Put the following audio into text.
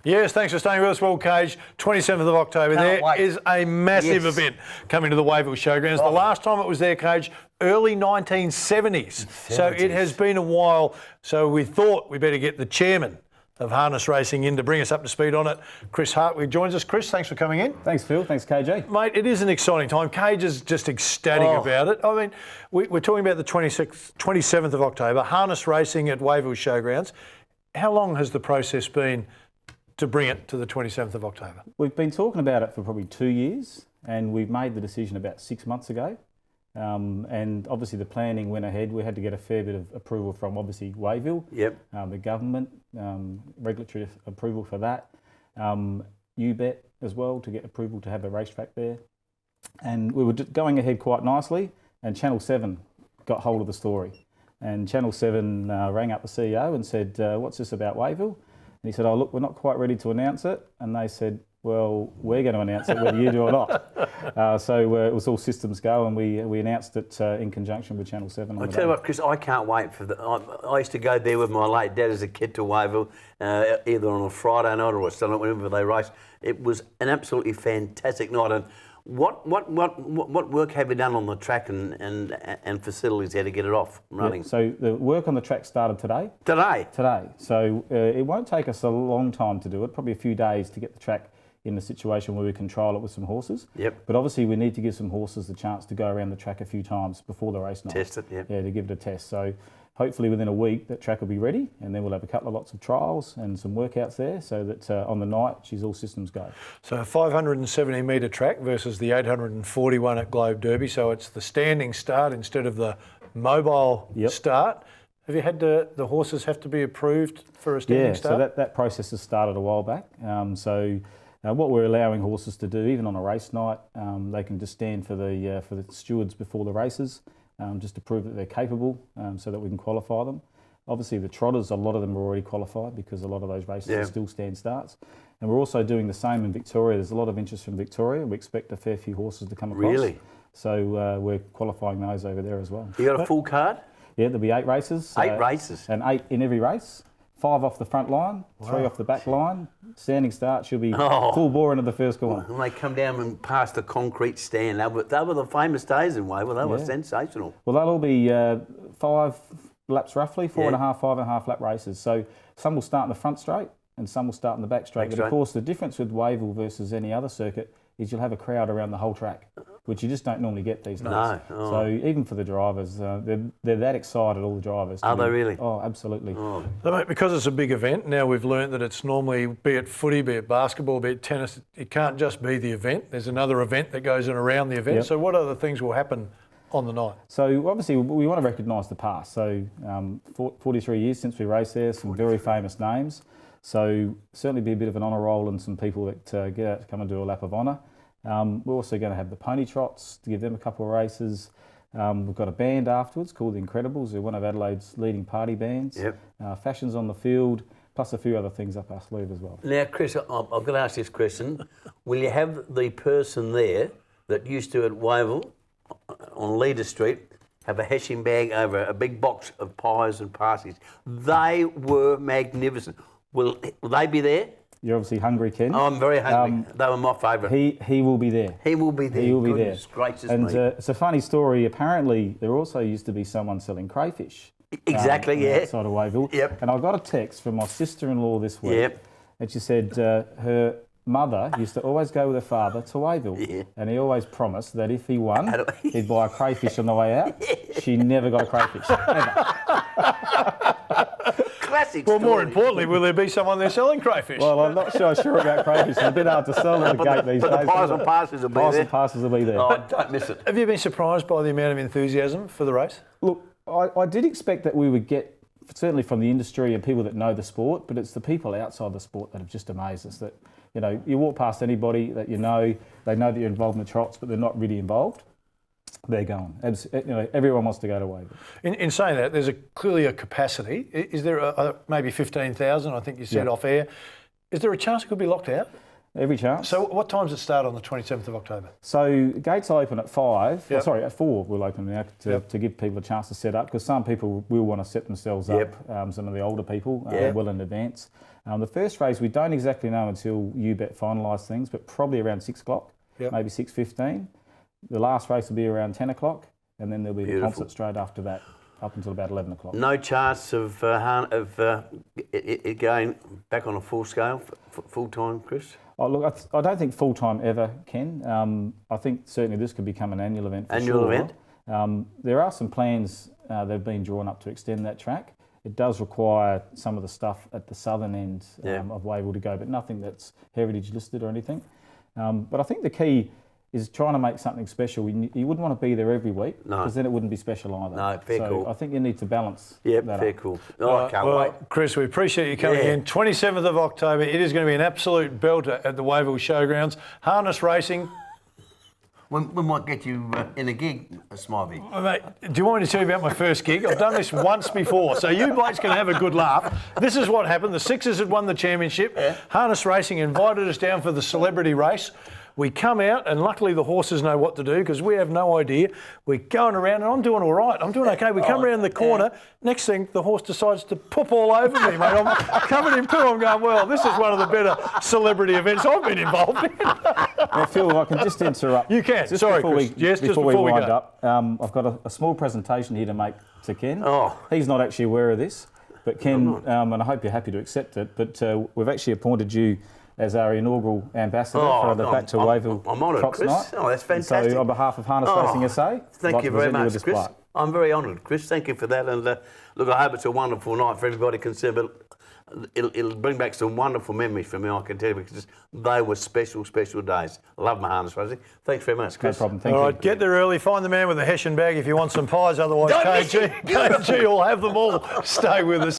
Yes, thanks for staying with us. World Cage, 27th of October. Can't wait. Is a massive event coming to the Wayville Showgrounds. The last time it was there, Cage, early 1970s. So it has been a while. So we thought we better get the chairman of harness racing in to bring us up to speed on it. Chris Hartwig joins us. Chris, thanks for coming in. Thanks, Phil. Thanks, KJ. Mate, it is an exciting time. Cage is just ecstatic about it. I mean, we're talking about the 27th of October, harness racing at Wayville Showgrounds. How long has the process been to bring it to the 27th of October? We've been talking about it for probably 2 years, and we've made the decision about 6 months ago. And obviously the planning went ahead. We had to get a fair bit of approval from obviously Wayville, the government, regulatory approval for that, UBET as well to get approval to have a racetrack there. And we were just going ahead quite nicely, and Channel 7 got hold of the story. And Channel 7 rang up the CEO and said, what's this about Wayville? And he said, oh, look, we're not quite ready to announce it. And they said, well, we're going to announce it whether you do or not. So it was all systems go, and we announced it in conjunction with Channel 7. I'll tell you what, Chris, I can't wait for I used to go there with my late dad as a kid to Wayville, either on a Friday night or a Sunday night, whenever they raced. It was an absolutely fantastic night. And what work have you done on the track and facilities there to get it off and running? Yeah, so the work on the track started today. Today? Today. So it won't take us a long time to do it, probably a few days to get the track in a situation where we can trial it with some horses. Yep. But obviously we need to give some horses the chance to go around the track a few times before the race night. Test it, yeah. Yeah, to give it a test. So hopefully within a week that track will be ready, and then we'll have a couple of lots of trials and some workouts there, so that on the night she's all systems go. So a 570 metre track versus the 841 at Globe Derby. So it's the standing start instead of the mobile start. Have you had the horses have to be approved for a standing start? Yeah, so that process has started a while back. What we're allowing horses to do, even on a race night, they can just stand for the stewards before the races, just to prove that they're capable, so that we can qualify them. Obviously the trotters, a lot of them are already qualified because a lot of those races are still stand starts. And we're also doing the same in Victoria. There's a lot of interest from Victoria. We expect a fair few horses to come across. Really? So we're qualifying those over there as well. You got a full card? Yeah, there'll be 8 races. 8 races? And 8 in every race. 5 off the front line, 3 off the back line. Standing start, she'll be full bore into the first corner. And they come down and past the concrete stand. They were the famous days in Wayville. They were sensational. Well, they'll all be 5 laps roughly, 4.5, 5.5 lap races. So some will start in the front straight and some will start in the back straight. But of course, the difference with Wayville versus any other circuit is you'll have a crowd around the whole track, which you just don't normally get these days. No. So even for the drivers, they're that excited, all the drivers. Are they really? Oh, absolutely. So, mate, because it's a big event, now we've learned that it's normally, be it footy, be it basketball, be it tennis, it can't just be the event. There's another event that goes in around the event. Yep. So what other things will happen on the night? So obviously we want to recognise the past. So 43 years since we raced there, some very famous names. So certainly be a bit of an honour roll and some people that get out to come and do a lap of honour. We're also going to have the pony trots to give them a couple of races. We've got a band afterwards called the Incredibles. They're one of Adelaide's leading party bands. Yep. Fashions on the field, plus a few other things up our sleeve as well. Now, Chris, I've got to ask this question. Will you have the person there that used to at Wayville on Leader Street have a heshing bag over a big box of pies and pasties? They were magnificent. Will they be there? You're obviously hungry, Ken. Oh, I'm very hungry. They were my favourite. He will be there. He will be there. He will be Goodness there. gracious and me. It's a funny story. Apparently, there also used to be someone selling crayfish. Exactly, Outside of Wayville. Yep. And I got a text from my sister-in-law this week. Yep. And she said her mother used to always go with her father to Wayville. Yeah. And he always promised that if he won, he'd buy a crayfish on the way out. She never got a crayfish, ever. Classic Well, story. more importantly, will there be someone there selling crayfish? Well, I'm not sure about crayfish. It's a bit hard to sell at the gate these days. But the pies and passes will be there. Pies and passes will be there. Oh, don't miss it. Have you been surprised by the amount of enthusiasm for the race? Look, I did expect that we would get, certainly from the industry and people that know the sport, but it's the people outside the sport that have just amazed us. That, you know, you walk past anybody that you know, they know that you're involved in the trots, but they're not really involved. They're going. You know, everyone wants to go to Wayville. In saying that, there's clearly a capacity. Is there maybe 15,000? I think you said off air. Is there a chance it could be locked out? Every chance. So what time does it start on the 27th of October? So gates open at 5. Yep. Oh, sorry, at 4 we'll open now to give people a chance to set up, because some people will want to set themselves up, some of the older people, well in advance. The first race, we don't exactly know until UBET finalise things, but probably around 6 o'clock, maybe 6:15. The last race will be around 10 o'clock, and then there'll be the concert straight after that, up until about 11 o'clock. No chance of it going back on a full scale, full time, Chris? Oh, look, I don't think full-time ever can. I think certainly this could become an annual event for sure. Annual event? There are some plans that have been drawn up to extend that track. It does require some of the stuff at the southern end of Wavell to go, but nothing that's heritage listed or anything. But I think the key is trying to make something special. You wouldn't want to be there every week, because then it wouldn't be special either. No, fair cool. I think you need to balance that fair cool. Oh, I can't wait. Chris, we appreciate you coming in. 27th of October, it is going to be an absolute belter at the Wavell Showgrounds. Harness racing. We might get you in a gig, Smivey. Oh, mate, do you want me to tell you about my first gig? I've done this once before, so you blokes can have a good laugh. This is what happened. The Sixers had won the championship. Harness Racing invited us down for the celebrity race. We come out, and luckily the horses know what to do, because we have no idea. We're going around, and I'm doing all right. I'm doing okay. We come around the corner. Next thing, the horse decides to poop all over me, mate. I'm covered in poo. I'm going, well, this is one of the better celebrity events I've been involved in. Now, Phil, I can just interrupt. You can. Just Sorry, before Chris. just before we wind up, I've got a small presentation here to make to Ken. He's not actually aware of this, but Ken, and I hope you're happy to accept it, but we've actually appointed you as our inaugural ambassador for the Back to Wavell Crocs Night. Oh, that's fantastic. So on behalf of Harness Racing SA, thank you very much, Chris. I'm very honoured, Chris. Thank you for that. And look, I hope it's a wonderful night for everybody concerned, but it'll bring back some wonderful memories for me, I can tell you, because they were special, special days. I love my harness racing. Thanks very much, Chris. No problem. Thank you. All right, get there early. Find the man with the Hessian bag if you want some pies. Otherwise, KG will have them all. Stay with us.